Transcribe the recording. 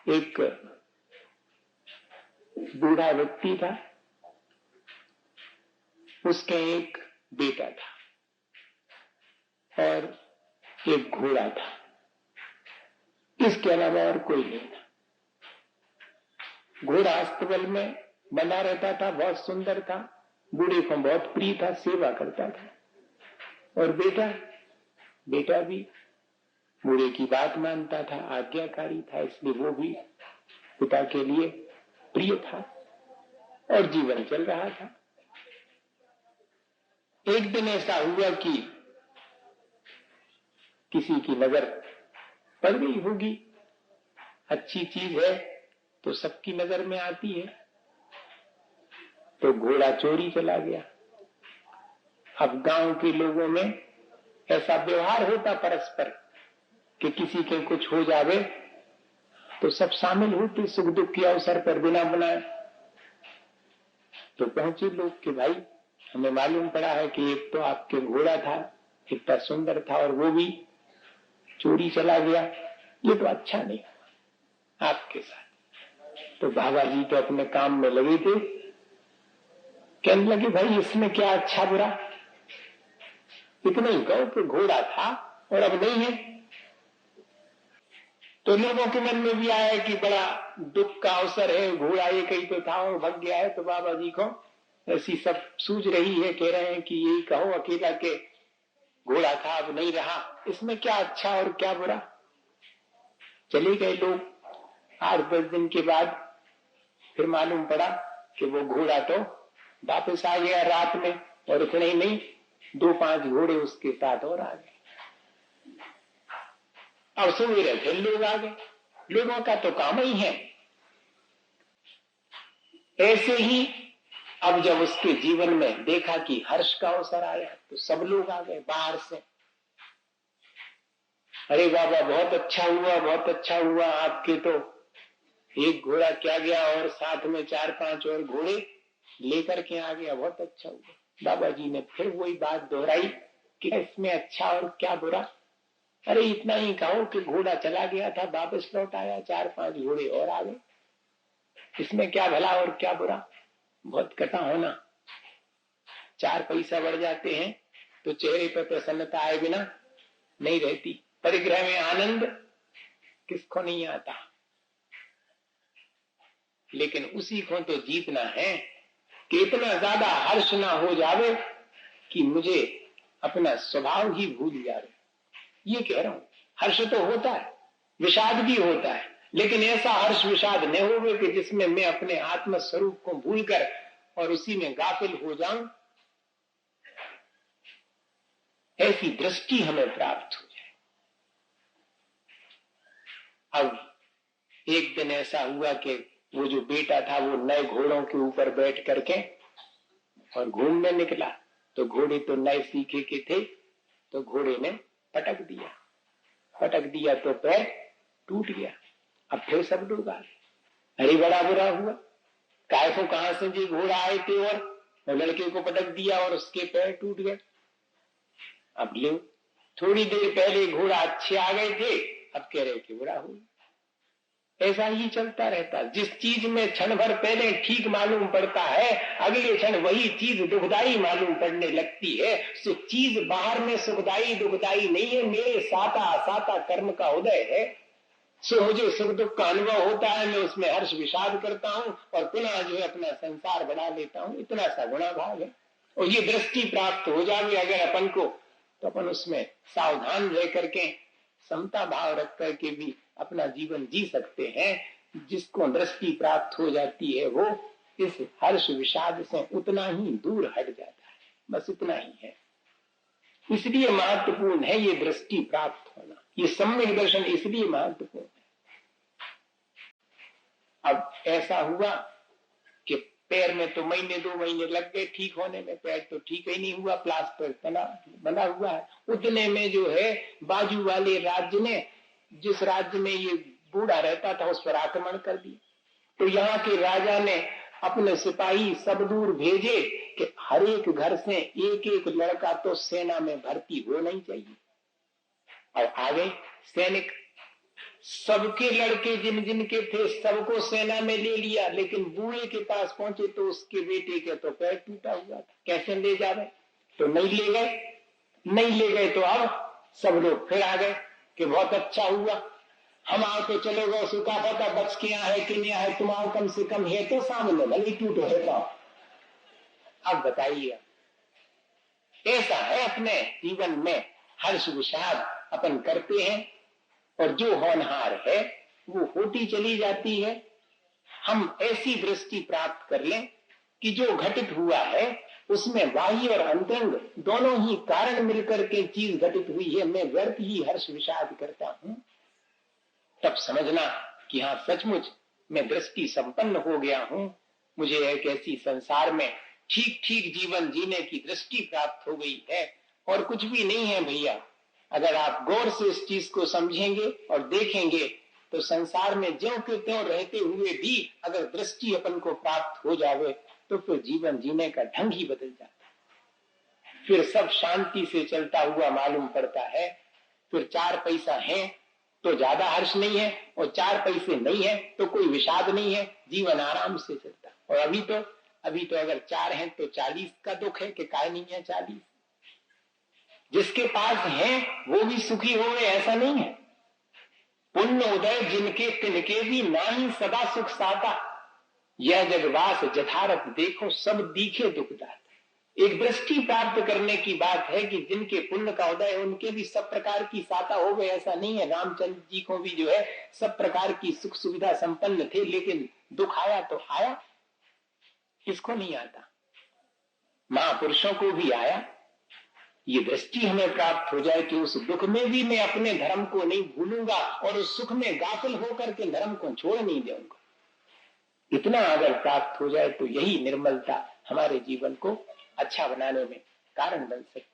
एक बूढ़ा व्यक्ति था, उसका एक बेटा था और एक घोड़ा था। इसके अलावा और कोई नहीं था। घोड़ा अस्तबल में बना रहता था, बहुत सुंदर था, बूढ़े को बहुत प्रिय था, सेवा करता था। और बेटा भी बूढ़े की बात मानता था, आज्ञाकारी था, इसलिए वो भी पिता के लिए प्रिय था और जीवन चल रहा था। एक दिन ऐसा हुआ कि किसी की नजर पड़ गई होगी, अच्छी चीज है तो सबकी नजर में आती है, तो घोड़ा चोरी चला गया। अब गांव के लोगों में ऐसा व्यवहार होता परस्पर कि किसी के कुछ हो जावे तो सब शामिल होते सुख दुख के अवसर पर बिना बनाए। तो पहुंचे लोग कि भाई हमें मालूम पड़ा है कि एक तो आपके घोड़ा था, इतना सुंदर था, और वो भी चोरी चला गया, ये तो अच्छा नहीं हुआ आपके साथ। तो बाबा जी तो अपने काम में लगे थे, कहने लगे भाई इसमें क्या अच्छा बुरा, इतना ही कहो कि घोड़ा था और अब नहीं है। तो लोगों के मन में भी आया कि बड़ा दुख का अवसर है, घोड़ा एक ही तो था और भग गया है। तो बाबा जी को ऐसी सब सूझ रही है, कह रहे हैं कि यही कहो अकेला के घोड़ा था अब नहीं रहा, इसमें क्या अच्छा और क्या बुरा। चले गए लोग। 8-10 दिन के बाद फिर मालूम पड़ा कि वो घोड़ा तो वापस आ गया रात में, और इतने ही नहीं 2-5 घोड़े उसके साथ और आ गए। अब सवेरे फिर लोग आ गए। लोगों का तो काम ही है ऐसे ही। अब जब उसके जीवन में देखा कि हर्ष का अवसर आया तो सब लोग आ गए बाहर से। अरे बाबा बहुत अच्छा हुआ, बहुत अच्छा हुआ, आपके तो एक घोड़ा क्या गया और साथ में 4-5 और घोड़े लेकर के आ गया, बहुत अच्छा हुआ। बाबा जी ने फिर वही बात दोहराई कि इसमें अच्छा और क्या बुरा। अरे इतना ही कहो कि घोड़ा चला गया था, वापस लौट आया, 4-5 घोड़े और आ गए, इसमें क्या भला और क्या बुरा। बहुत कटा होना, 4 पैसा बढ़ जाते हैं तो चेहरे पर प्रसन्नता आए बिना नहीं रहती। परिग्रह में आनंद किसको नहीं आता, लेकिन उसी को तो जीतना है कि इतना ज्यादा हर्ष ना हो जावे कि मुझे अपना स्वभाव ही भूल जावे। ये कह रहा हूं, हर्ष तो होता है, विषाद भी होता है, लेकिन ऐसा हर्ष विषाद न होवे कि जिसमें मैं अपने आत्म स्वरूप को भूलकर और उसी में गाफिल हो जाऊं। ऐसी दृष्टि हमें प्राप्त हो जाए। अब एक दिन ऐसा हुआ कि वो जो बेटा था वो नए घोड़ों के ऊपर बैठ करके और घूमने निकला। तो घोड़े तो नए सीखे के थे, तो घोड़े ने पटक दिया तो पैर टूट गया। अब फिर सब लोग आ गए। अरे बड़ा बुरा हुआ, काय को कहां से जी घोड़ा आए थे और लड़के को पटक दिया और उसके पैर टूट गए। अब लो थोड़ी देर पहले घोड़ा अच्छे आ गए थे, अब कह रहे कि बुरा हुआ। ऐसा ही चलता रहता। जिस चीज में क्षण भर पहले ठीक मालूम पड़ता है, अगले क्षण वही चीज दुखदाई मालूम पड़ने लगती है। सो चीज बाहर में सुखदाई दुखदाई नहीं है, मेरे साता कर्म का उदय है। सो मुझे सुख दुख का अनुभव होता है, मैं उसमें हर्ष विषाद करता हूं और पुनः जो है अपना संसार बढ़ा लेता हूं। इतना सा गुणा भाव है। और ये दृष्टि प्राप्त हो जाए अगर अपन को, तो अपन उसमें सावधान रह करके समता भाव रख करके भी अपना जीवन जी सकते हैं। जिसको दृष्टि प्राप्त हो जाती है वो इस हर्ष विषाद से उतना ही दूर हट जाता है, बस इतना ही है। इसलिए महत्वपूर्ण है ये दृष्टि प्राप्त होना, ये सम्यक दर्शन इसलिए महत्वपूर्ण है। अब ऐसा हुआ कि पैर में तो 1-2 महीने लग गए ठीक होने में, पैर तो ठीक ही नहीं हुआ, प्लास्टर बना हुआ है। उतने में जो है बाजू वाले राज्य ने, जिस राज्य में ये बूढ़ा रहता था, उस पर आक्रमण कर दिया। तो यहाँ के राजा ने अपने सिपाही सब दूर भेजे कि हर एक घर से एक लड़का तो सेना में भर्ती होना ही चाहिए। और आ गए सैनिक, सबके लड़के जिन जिन के थे सबको सेना में ले लिया, लेकिन बूढ़े के पास पहुंचे तो उसके बेटे के तो पैर टूटा हुआ था, कैसे ले जावे? तो नहीं ले गए। नहीं ले गए तो अब सब लोग फिर आ गए कि बहुत अच्छा हुआ, हम आओ तो चले गए, सुखा पता बच के है कि नहीं है, तुम आओ कम से कम है तो सामने, भले टूटो है पाओ। अब बताइए, ऐसा है अपने जीवन में हर्ष विषाद अपन करते हैं और जो होनहार है वो होती चली जाती है। हम ऐसी दृष्टि प्राप्त कर लें कि जो घटित हुआ है उसमें बाह्य और अंतरंग दोनों ही कारण मिलकर के चीज घटित हुई है, मैं व्यर्थ ही हर्ष विषाद करता हूं। तब समझना कि हाँ सचमुच मैं दृष्टि संपन्न हो गया हूं, मुझे एक ऐसी संसार में ठीक ठीक जीवन जीने की दृष्टि प्राप्त हो गई है। और कुछ भी नहीं है भैया, अगर आप गौर से इस चीज को समझेंगे और देखेंगे तो संसार में ज्यों के त्यों रहते हुए भी अगर दृष्टि अपन को प्राप्त हो जावे तो फिर जीवन जीने का ढंग ही बदल जाता है। फिर सब शांति से चलता हुआ मालूम पड़ता है। फिर 4 पैसा है तो ज्यादा हर्ष नहीं है और 4 पैसे नहीं है तो कोई विषाद नहीं है, जीवन आराम से चलता। और अभी तो अगर 4 हैं तो 40 का दुख है कि काय नहीं है 40। जिसके पास है वो भी सुखी हो गए ऐसा नहीं है। पुण्य उदय जिनके तिनके भी ना ही सदा सुख साता, यह जगवास जथारथ देखो सब दीखे दुखदाता। एक दृष्टि प्राप्त करने की बात है कि जिनके पुण्य का उदय उनके भी सब प्रकार की साता हो गए ऐसा नहीं है। रामचंद्र जी को भी जो है सब प्रकार की सुख सुविधा संपन्न थे, लेकिन दुख आया तो आया, किसको नहीं आता? महापुरुषों को भी आया। ये दृष्टि हमें प्राप्त हो जाए कि उस दुख में भी मैं अपने धर्म को नहीं भूलूंगा और उस सुख में गाफिल होकर के धर्म को छोड़ नहीं दूंगा। इतना अगर प्राप्त हो जाए तो यही निर्मलता हमारे जीवन को अच्छा बनाने में कारण बन सकती है।